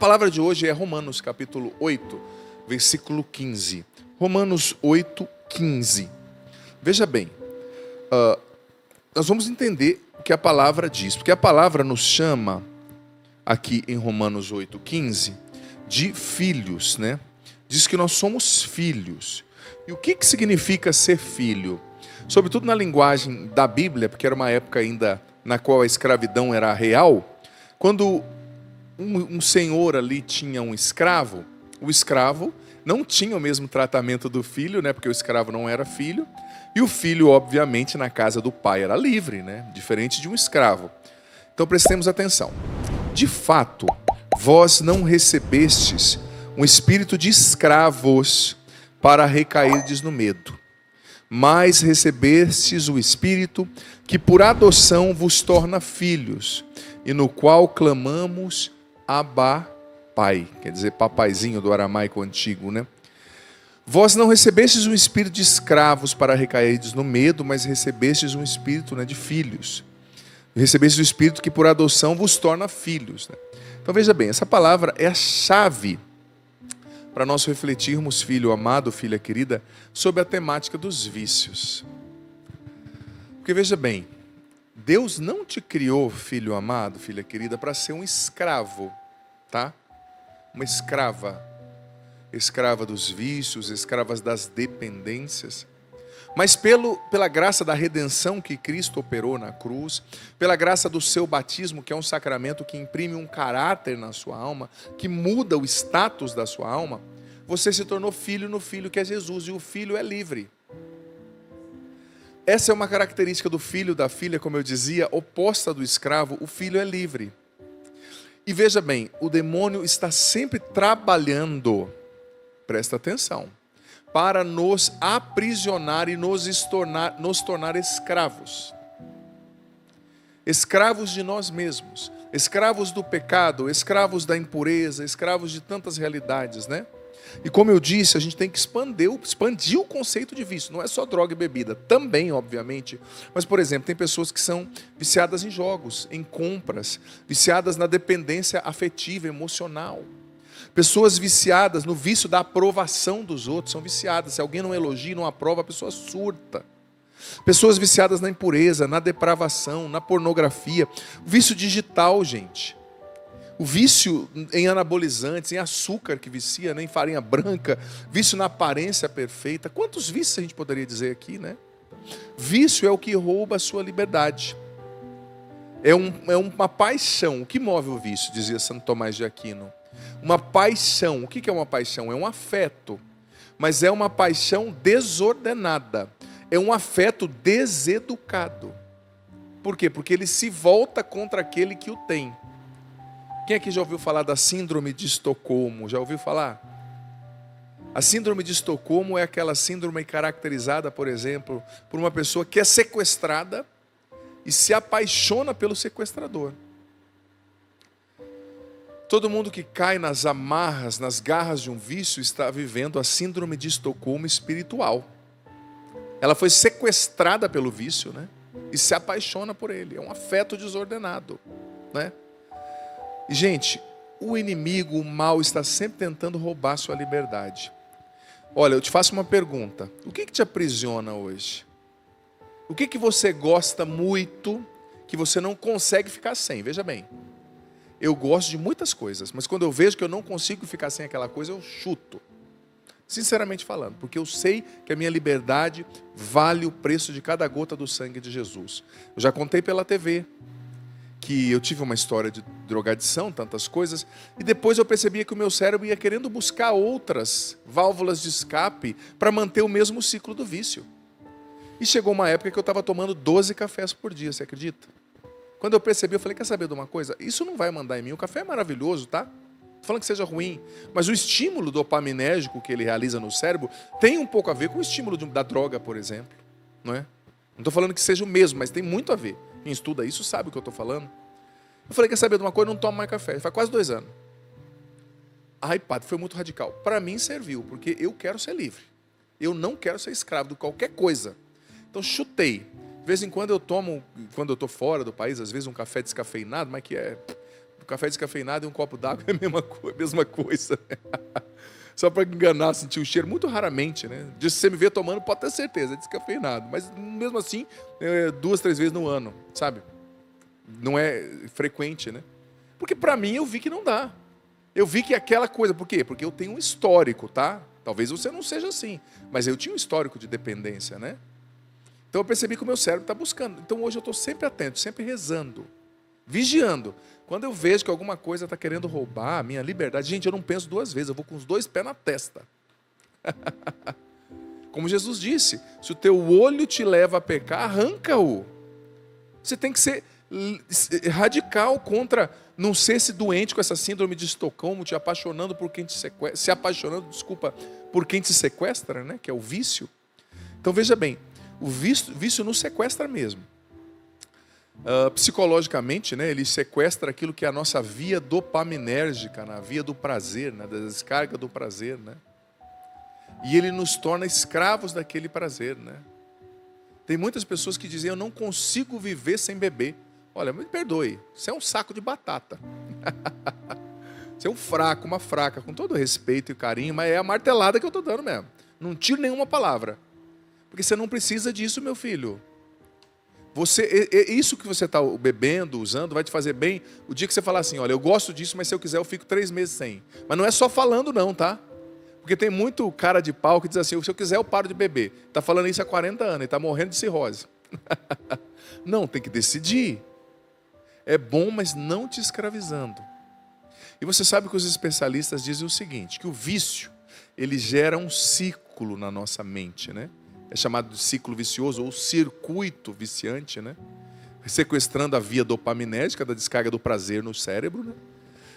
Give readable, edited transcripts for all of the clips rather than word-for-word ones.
palavra de hoje é Romanos capítulo 8, versículo 15. Romanos 8, 15. Veja bem, nós vamos entender o que a palavra diz, porque a palavra nos chama, aqui em Romanos 8, 15, de filhos, né? Diz que nós somos filhos. E o que significa ser filho? Sobretudo na linguagem da Bíblia, porque era uma época ainda na qual a escravidão era real, quando um senhor ali tinha um escravo, o escravo não tinha o mesmo tratamento do filho, né? Porque o escravo não era filho, e o filho, obviamente, na casa do pai era livre, né? Diferente de um escravo. Então prestemos atenção. De fato, vós não recebestes um espírito de escravos para recairdes no medo, mas recebestes o espírito que por adoção vos torna filhos, e no qual clamamos Abba, Pai. Quer dizer, papaizinho do aramaico antigo, né? Vós não recebestes um espírito de escravos para recairdes no medo, mas recebestes um espírito, né, de filhos. Recebestes o espírito que por adoção vos torna filhos, né? Então veja bem, essa palavra é a chave para nós refletirmos, filho amado, filha querida, sobre a temática dos vícios. Porque veja bem, Deus não te criou, filho amado, filha querida, para ser um escravo, tá? Uma escrava. Escrava dos vícios, escravas das dependências. Mas pela graça da redenção que Cristo operou na cruz, pela graça do seu batismo, que é um sacramento que imprime um caráter na sua alma, que muda o status da sua alma, você se tornou filho no Filho que é Jesus, e o Filho é livre. Essa é uma característica do filho, da filha, como eu dizia, oposta do escravo. O filho é livre. E veja bem, o demônio está sempre trabalhando, presta atenção, para nos aprisionar e nos tornar escravos. Escravos de nós mesmos, escravos do pecado, escravos da impureza, escravos de tantas realidades, né? E como eu disse, a gente tem que expandir o conceito de vício. Não é só droga e bebida, também, obviamente. Mas, por exemplo, tem pessoas que são viciadas em jogos, em compras, viciadas na dependência afetiva, emocional. Pessoas viciadas no vício da aprovação dos outros, são viciadas. Se alguém não elogia, não aprova, a pessoa surta. Pessoas viciadas na impureza, na depravação, na pornografia. O vício digital, gente. O vício em anabolizantes, em açúcar que vicia, né? Em farinha branca, vício na aparência perfeita. Quantos vícios a gente poderia dizer aqui, né? Vício é o que rouba a sua liberdade. É uma paixão. O que move o vício, dizia Santo Tomás de Aquino. Uma paixão. O que é uma paixão? É um afeto. Mas é uma paixão desordenada. É um afeto deseducado. Por quê? Porque ele se volta contra aquele que o tem. Quem aqui já ouviu falar da síndrome de Estocolmo? Já ouviu falar? A síndrome de Estocolmo é aquela síndrome caracterizada, por exemplo, por uma pessoa que é sequestrada e se apaixona pelo sequestrador. Todo mundo que cai nas amarras, nas garras de um vício, está vivendo a síndrome de Estocolmo espiritual. Ela foi sequestrada pelo vício, né? E se apaixona por ele. É um afeto desordenado, né? E, gente, o inimigo, o mal, está sempre tentando roubar a sua liberdade. Olha, eu te faço uma pergunta. O que te aprisiona hoje? O que você gosta muito, que você não consegue ficar sem? Veja bem, eu gosto de muitas coisas, mas quando eu vejo que eu não consigo ficar sem aquela coisa, eu chuto. Sinceramente falando, porque eu sei que a minha liberdade vale o preço de cada gota do sangue de Jesus. Eu já contei pela TV que eu tive uma história de drogadição, tantas coisas, e depois eu percebia que o meu cérebro ia querendo buscar outras válvulas de escape para manter o mesmo ciclo do vício. E chegou uma época que eu estava tomando 12 cafés por dia, você acredita? Quando eu percebi, eu falei, quer saber de uma coisa? Isso não vai mandar em mim, o café é maravilhoso, tá? Não falando que seja ruim, mas o estímulo dopaminérgico que ele realiza no cérebro tem um pouco a ver com o estímulo da droga, por exemplo, não é? Não estou falando que seja o mesmo, mas tem muito a ver. Quem estuda isso sabe o que eu estou falando. Eu falei, quer saber de uma coisa? Eu não tomo mais café. Faz quase 2 anos. Ai, padre, foi muito radical. Para mim serviu, porque eu quero ser livre. Eu não quero ser escravo de qualquer coisa. Então chutei. De vez em quando eu tomo, quando eu estou fora do país, às vezes um café descafeinado, mas que é café descafeinado e um copo d'água é a mesma coisa. Só para enganar, sentir o cheiro, muito raramente, né? Se você me vê tomando, pode ter certeza, é descafeinado. Mas mesmo assim, 2, 3 vezes no ano, sabe? Não é frequente, né? Porque para mim eu vi que não dá. Eu vi que aquela coisa, por quê? Porque eu tenho um histórico, tá? Talvez você não seja assim, mas eu tinha um histórico de dependência, né? Então eu percebi que o meu cérebro está buscando. Então hoje eu estou sempre atento, sempre rezando, vigiando. Quando eu vejo que alguma coisa está querendo roubar a minha liberdade, gente, eu não penso 2 vezes, eu vou com os 2 pés na testa. Como Jesus disse, se o teu olho te leva a pecar, arranca-o. Você tem que ser radical contra não ser esse doente com essa síndrome de Estocolmo, te apaixonando por quem te sequestra, se apaixonando, por quem te sequestra, né? Que é o vício. Então veja bem, o vício nos sequestra mesmo. Psicologicamente, né, ele sequestra aquilo que é a nossa via dopaminérgica, na via do prazer, né, da descarga do prazer, né? E ele nos torna escravos daquele prazer, né? Tem muitas pessoas que dizem, eu não consigo viver sem beber. Olha, me perdoe, você é um saco de batata. Você é um fraco, uma fraca, com todo respeito e carinho, mas é a martelada que eu estou dando mesmo. Não tiro nenhuma palavra. Porque você não precisa disso, meu filho. Isso que você está bebendo, usando, vai te fazer bem o dia que você falar assim, olha, eu gosto disso, mas se eu quiser eu fico 3 meses sem. Mas não é só falando não, tá? Porque tem muito cara de pau que diz assim, se eu quiser eu paro de beber. Está falando isso há 40 anos e está morrendo de cirrose. Não, tem que decidir. É bom, mas não te escravizando. E você sabe que os especialistas dizem o seguinte, que o vício, ele gera um ciclo na nossa mente, né? É chamado de ciclo vicioso ou circuito viciante, né? Sequestrando a via dopaminérgica da descarga do prazer no cérebro, né?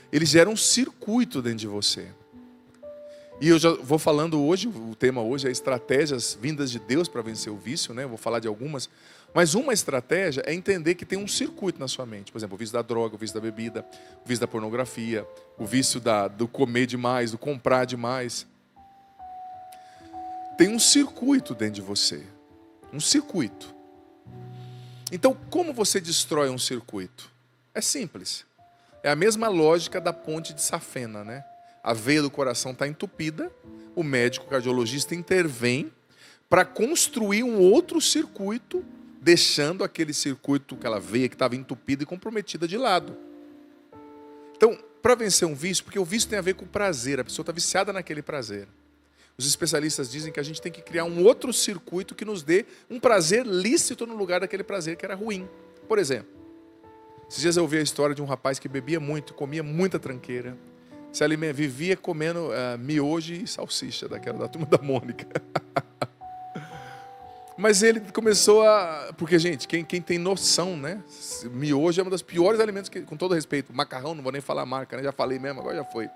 Ele gera um circuito dentro de você. E eu já vou falando hoje, o tema hoje é estratégias vindas de Deus para vencer o vício, né? Eu vou falar de algumas. Mas uma estratégia é entender que tem um circuito na sua mente. Por exemplo, o vício da droga, o vício da bebida, o vício da pornografia, o vício do comer demais, do comprar demais. Tem um circuito dentro de você. Um circuito. Então, como você destrói um circuito? É simples. É a mesma lógica da ponte de Safena, né? A veia do coração está entupida, o médico cardiologista intervém para construir um outro circuito, deixando aquele circuito, aquela veia que estava entupida e comprometida de lado. Então, para vencer um vício, porque o vício tem a ver com o prazer, a pessoa está viciada naquele prazer. Os especialistas dizem que a gente tem que criar um outro circuito que nos dê um prazer lícito no lugar daquele prazer que era ruim. Por exemplo, esses dias eu ouvi a história de um rapaz que bebia muito, comia muita tranqueira, vivia comendo miojo e salsicha, daquela da Turma da Mônica. Mas ele começou a... Porque, gente, quem tem noção, né? Miojo é um dos piores alimentos, com todo respeito. Macarrão, não vou nem falar a marca, né? Já falei mesmo, agora já foi.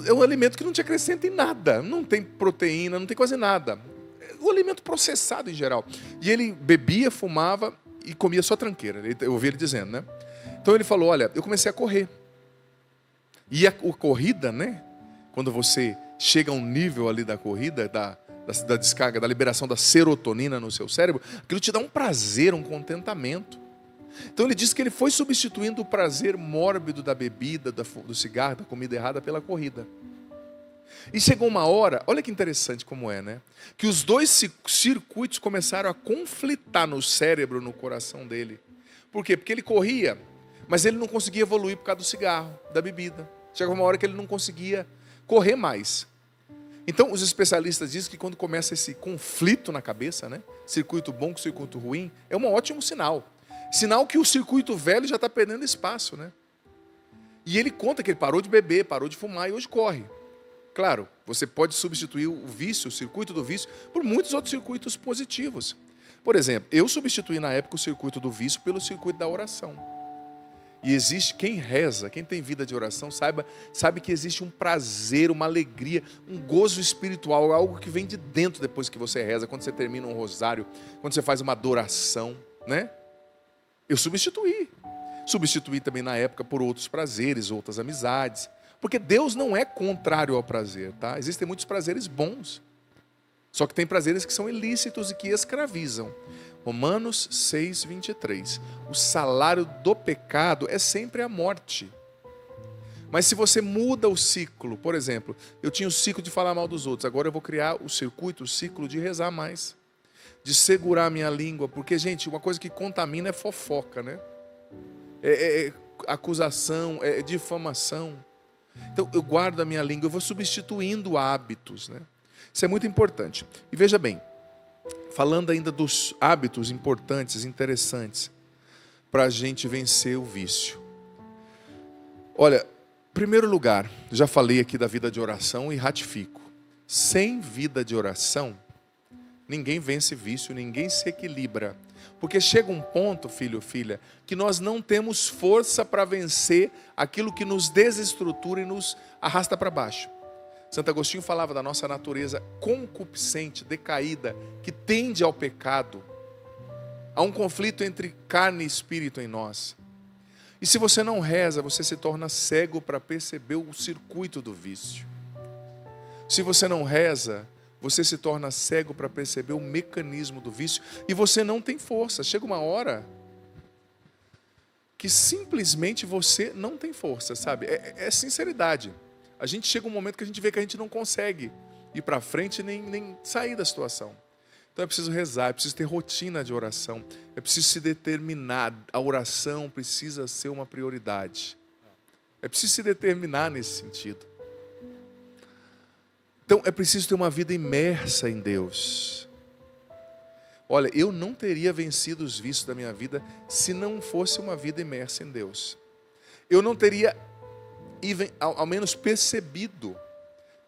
É um alimento que não te acrescenta em nada. Não tem proteína, não tem quase nada. É um alimento processado em geral. E ele bebia, fumava e comia só tranqueira. Eu ouvi ele dizendo, né? Então ele falou, olha, eu comecei a correr. E a corrida, né? Quando você chega a um nível ali da corrida, da descarga, da liberação da serotonina no seu cérebro, aquilo te dá um prazer, um contentamento. Então ele disse que ele foi substituindo o prazer mórbido da bebida, do cigarro, da comida errada pela corrida. E chegou uma hora, olha que interessante como é, né? Que os 2 circuitos começaram a conflitar no cérebro, no coração dele. Por quê? Porque ele corria, mas ele não conseguia evoluir por causa do cigarro, da bebida. Chegou uma hora que ele não conseguia correr mais. Então, os especialistas dizem que quando começa esse conflito na cabeça, né? Circuito bom com circuito ruim, é um ótimo sinal. Sinal que o circuito velho já está perdendo espaço, né? E ele conta que ele parou de beber, parou de fumar e hoje corre. Claro, você pode substituir o vício, o circuito do vício, por muitos outros circuitos positivos. Por exemplo, eu substituí na época o circuito do vício pelo circuito da oração. E existe, quem reza, quem tem vida de oração, sabe que existe um prazer, uma alegria, um gozo espiritual, algo que vem de dentro depois que você reza, quando você termina um rosário, quando você faz uma adoração, né? Eu substituí. Substituí também na época por outros prazeres, outras amizades. Porque Deus não é contrário ao prazer, tá? Existem muitos prazeres bons. Só que tem prazeres que são ilícitos e que escravizam. Romanos 6, 23. O salário do pecado é sempre a morte. Mas se você muda o ciclo, por exemplo, eu tinha o ciclo de falar mal dos outros, agora eu vou criar o circuito, o ciclo de rezar mais, de segurar a minha língua, porque, gente, uma coisa que contamina é fofoca, né? É acusação, é difamação. Então, eu guardo a minha língua, eu vou substituindo hábitos, né? Isso é muito importante. E veja bem, falando ainda dos hábitos importantes, interessantes, para a gente vencer o vício. Olha, em primeiro lugar, já falei aqui da vida de oração e ratifico. Sem vida de oração, ninguém vence vício, ninguém se equilibra. Porque chega um ponto, filho ou filha, que nós não temos força para vencer aquilo que nos desestrutura e nos arrasta para baixo. Santo Agostinho falava da nossa natureza concupiscente, decaída, que tende ao pecado. Há um conflito entre carne e espírito em nós. E se você não reza, você se torna cego para perceber o circuito do vício. Se você não reza, você se torna cego para perceber o mecanismo do vício e você não tem força. Chega uma hora que simplesmente você não tem força, sabe? É sinceridade. A gente chega um momento que a gente vê que a gente não consegue ir para frente nem sair da situação. Então é preciso rezar, é preciso ter rotina de oração, é preciso se determinar. A oração precisa ser uma prioridade. É preciso se determinar nesse sentido. Então é preciso ter uma vida imersa em Deus. Olha, eu não teria vencido os vícios da minha vida se não fosse uma vida imersa em Deus. Eu não teria, ao menos, percebido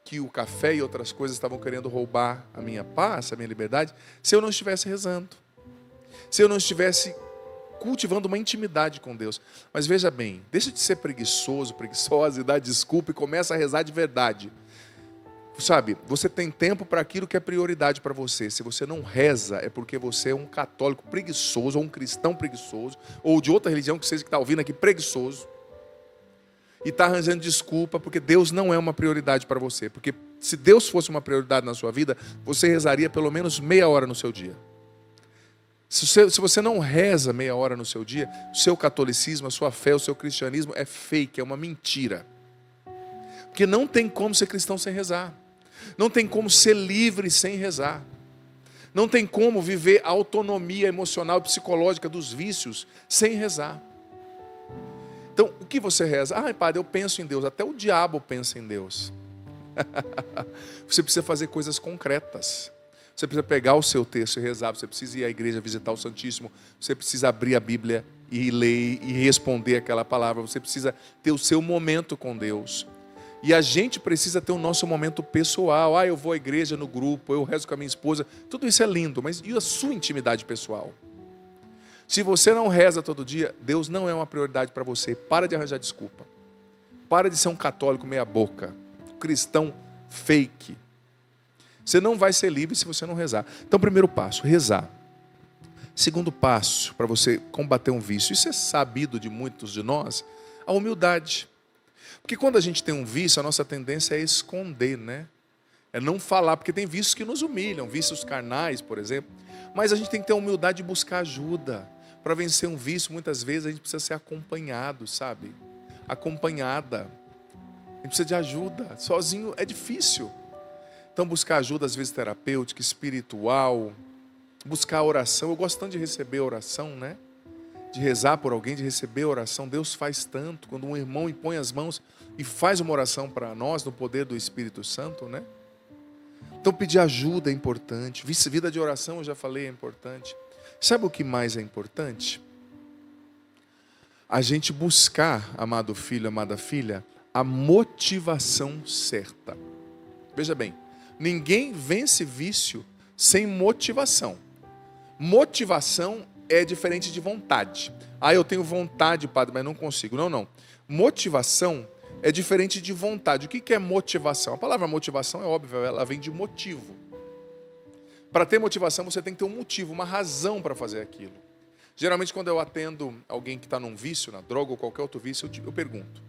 que o café e outras coisas estavam querendo roubar a minha paz, a minha liberdade, se eu não estivesse rezando. Se eu não estivesse cultivando uma intimidade com Deus. Mas veja bem, deixa de ser preguiçoso, preguiçosa e dar desculpa e começa a rezar de verdade. Sabe, você tem tempo para aquilo que é prioridade para você. Se você não reza, é porque você é um católico preguiçoso, ou um cristão preguiçoso, ou de outra religião que seja que está ouvindo aqui, preguiçoso. E está arranjando desculpa, porque Deus não é uma prioridade para você. Porque se Deus fosse uma prioridade na sua vida, você rezaria pelo menos meia hora no seu dia. Se você não reza meia hora no seu dia, o seu catolicismo, a sua fé, o seu cristianismo é fake, é uma mentira. Porque não tem como ser cristão sem rezar. Não tem como ser livre sem rezar. Não tem como viver a autonomia emocional e psicológica dos vícios sem rezar. Então, o que você reza? Ah, padre, eu penso em Deus. Até o diabo pensa em Deus. Você precisa fazer coisas concretas. Você precisa pegar o seu texto e rezar. Você precisa ir à igreja visitar o Santíssimo. Você precisa abrir a Bíblia e ler e responder aquela palavra. Você precisa ter o seu momento com Deus. E a gente precisa ter o nosso momento pessoal. Ah, eu vou à igreja no grupo, eu rezo com a minha esposa. Tudo isso é lindo, mas e a sua intimidade pessoal? Se você não reza todo dia, Deus não é uma prioridade para você. Para de arranjar desculpa. Para de ser um católico meia boca. Um cristão fake. Você não vai ser livre se você não rezar. Então, primeiro passo, rezar. Segundo passo, para você combater um vício. Isso é sabido de muitos de nós. A humildade. Porque quando a gente tem um vício, a nossa tendência é esconder, né? É não falar, porque tem vícios que nos humilham, vícios carnais, por exemplo. Mas a gente tem que ter a humildade de buscar ajuda. Para vencer um vício, muitas vezes a gente precisa ser acompanhado, sabe? Acompanhada. A gente precisa de ajuda. Sozinho é difícil. Então buscar ajuda, às vezes terapêutica, espiritual. Buscar oração. Eu gosto tanto de receber oração, né? De rezar por alguém, de receber oração. Deus faz tanto. Quando um irmão impõe as mãos e faz uma oração para nós, no poder do Espírito Santo, né? Então pedir ajuda é importante. Vida de oração, eu já falei, é importante. Sabe o que mais é importante? A gente buscar, amado filho, amada filha, a motivação certa. Veja bem, ninguém vence vício sem motivação. Motivação é diferente de vontade. Ah, eu tenho vontade, padre, mas não consigo. Não. Motivação é diferente de vontade. O que é motivação? A palavra motivação é óbvia, ela vem de motivo. Para ter motivação, você tem que ter um motivo, uma razão para fazer aquilo. Geralmente, quando eu atendo alguém que está num vício, na droga ou qualquer outro vício, eu pergunto: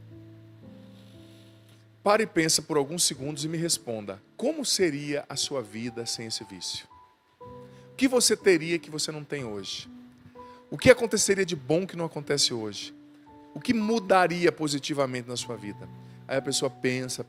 Pare e pensa por alguns segundos e me responda. Como seria a sua vida sem esse vício? O que você teria que você não tem hoje? O que aconteceria de bom que não acontece hoje? O que mudaria positivamente na sua vida? Aí a pessoa pensa,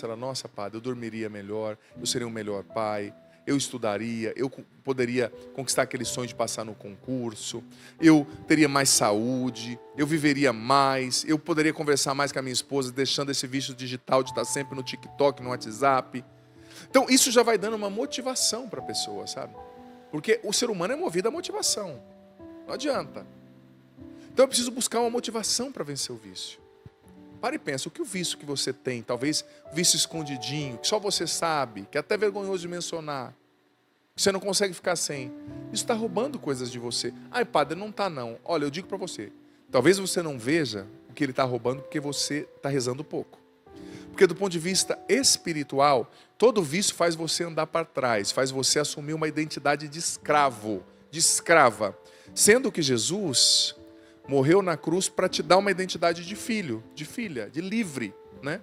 ela, nossa, padre, eu dormiria melhor, eu seria um melhor pai, eu estudaria, eu poderia conquistar aquele sonho de passar no concurso, eu teria mais saúde, eu viveria mais, eu poderia conversar mais com a minha esposa, deixando esse vício digital de estar sempre no TikTok, no WhatsApp. Então isso já vai dando uma motivação para a pessoa, sabe? Porque o ser humano é movido à motivação, não adianta. Então eu preciso buscar uma motivação para vencer o vício. Para e pensa, o que o vício que você tem, talvez vício escondidinho, que só você sabe, que é até vergonhoso de mencionar, que você não consegue ficar sem, isso está roubando coisas de você. Ai, padre, não está não. Olha, eu digo para você, talvez você não veja o que ele está roubando porque você está rezando pouco. Porque do ponto de vista espiritual, todo vício faz você andar para trás, faz você assumir uma identidade de escravo, de escrava. Sendo que Jesus morreu na cruz para te dar uma identidade de filho, de filha, de livre, né?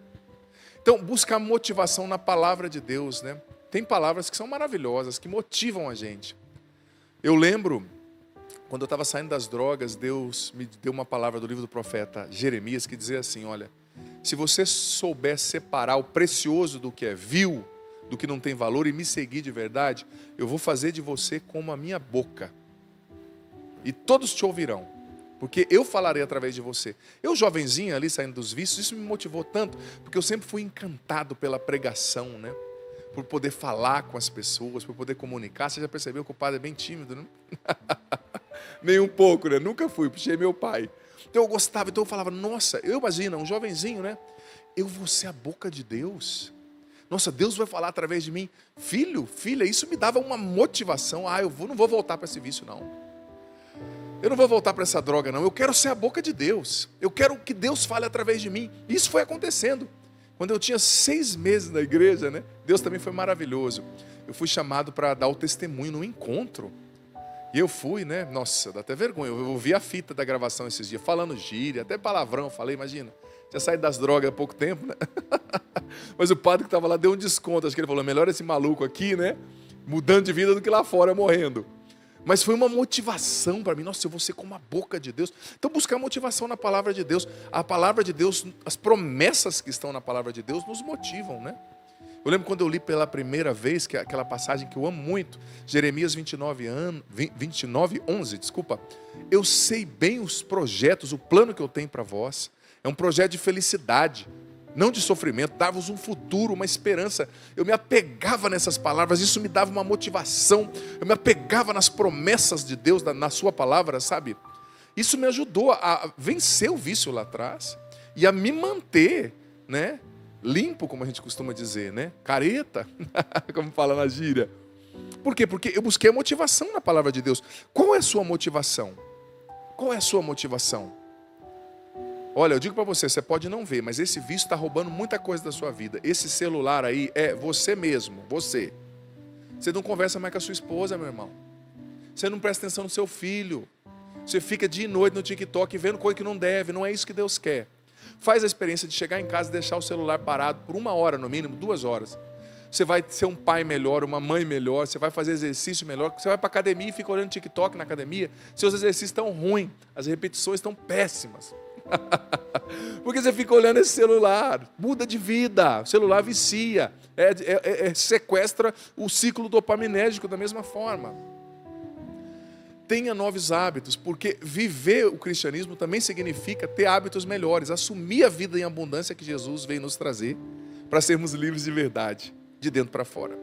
Então, busca motivação na palavra de Deus, né? Tem palavras que são maravilhosas, que motivam a gente. Eu lembro, quando eu estava saindo das drogas, Deus me deu uma palavra do livro do profeta Jeremias, que dizia assim, olha, se você souber separar o precioso do que é vil, do que não tem valor, e me seguir de verdade, eu vou fazer de você como a minha boca. E todos te ouvirão. Porque eu falarei através de você. Eu, jovenzinho ali, saindo dos vícios, isso me motivou tanto, porque eu sempre fui encantado pela pregação, né? Por poder falar com as pessoas, por poder comunicar. Você já percebeu que o padre é bem tímido, né? Nem um pouco, né? Nunca fui, puxei meu pai. Então eu gostava, então eu falava, nossa, eu imagino, um jovenzinho, né? Eu vou ser a boca de Deus. Nossa, Deus vai falar através de mim. Filho, filha, isso me dava uma motivação. Ah, não vou voltar para esse vício, não. Eu não vou voltar para essa droga, não. Eu quero ser a boca de Deus. Eu quero que Deus fale através de mim. Isso foi acontecendo. Quando eu tinha 6 meses na igreja, né? Deus também foi maravilhoso. Eu fui chamado para dar o testemunho no encontro. E eu fui, né? Nossa, dá até vergonha. Eu ouvi a fita da gravação esses dias, falando gíria, até palavrão. Falei, imagina, tinha saído das drogas há pouco tempo, né? Mas o padre que estava lá deu um desconto. Acho que ele falou, melhor esse maluco aqui, né? Mudando de vida do que lá fora, morrendo. Mas foi uma motivação para mim. Nossa, eu vou ser como a boca de Deus. Então, buscar motivação na palavra de Deus. A palavra de Deus, as promessas que estão na palavra de Deus nos motivam, né? Eu lembro quando eu li pela primeira vez, que é aquela passagem que eu amo muito, Jeremias 29:11, desculpa. Eu sei bem os projetos, o plano que eu tenho para vós. É um projeto de felicidade, não de sofrimento, dava-vos um futuro, uma esperança. Eu me apegava nessas palavras, isso me dava uma motivação. Eu me apegava nas promessas de Deus, na sua palavra, sabe? Isso me ajudou a vencer o vício lá atrás e a me manter, né? Limpo, como a gente costuma dizer, né? Careta, como fala na gíria. Por quê? Porque eu busquei a motivação na palavra de Deus. Qual é a sua motivação? Qual é a sua motivação? Olha, eu digo para você, você pode não ver, mas esse vício está roubando muita coisa da sua vida. Esse celular aí é você mesmo, você. Você não conversa mais com a sua esposa, meu irmão. Você não presta atenção no seu filho. Você fica dia e noite no TikTok vendo coisa que não deve. Não é isso que Deus quer. Faz a experiência de chegar em casa e deixar o celular parado por 1 hora, no mínimo, 2 horas. Você vai ser um pai melhor, uma mãe melhor, você vai fazer exercício melhor. Você vai para a academia e fica olhando TikTok na academia. Seus exercícios estão ruins, as repetições estão péssimas. Porque você fica olhando esse celular, muda de vida, o celular vicia, sequestra o ciclo dopaminérgico da mesma forma. Tenha novos hábitos, porque viver o cristianismo também significa ter hábitos melhores, assumir a vida em abundância que Jesus veio nos trazer, para sermos livres de verdade, de dentro para fora.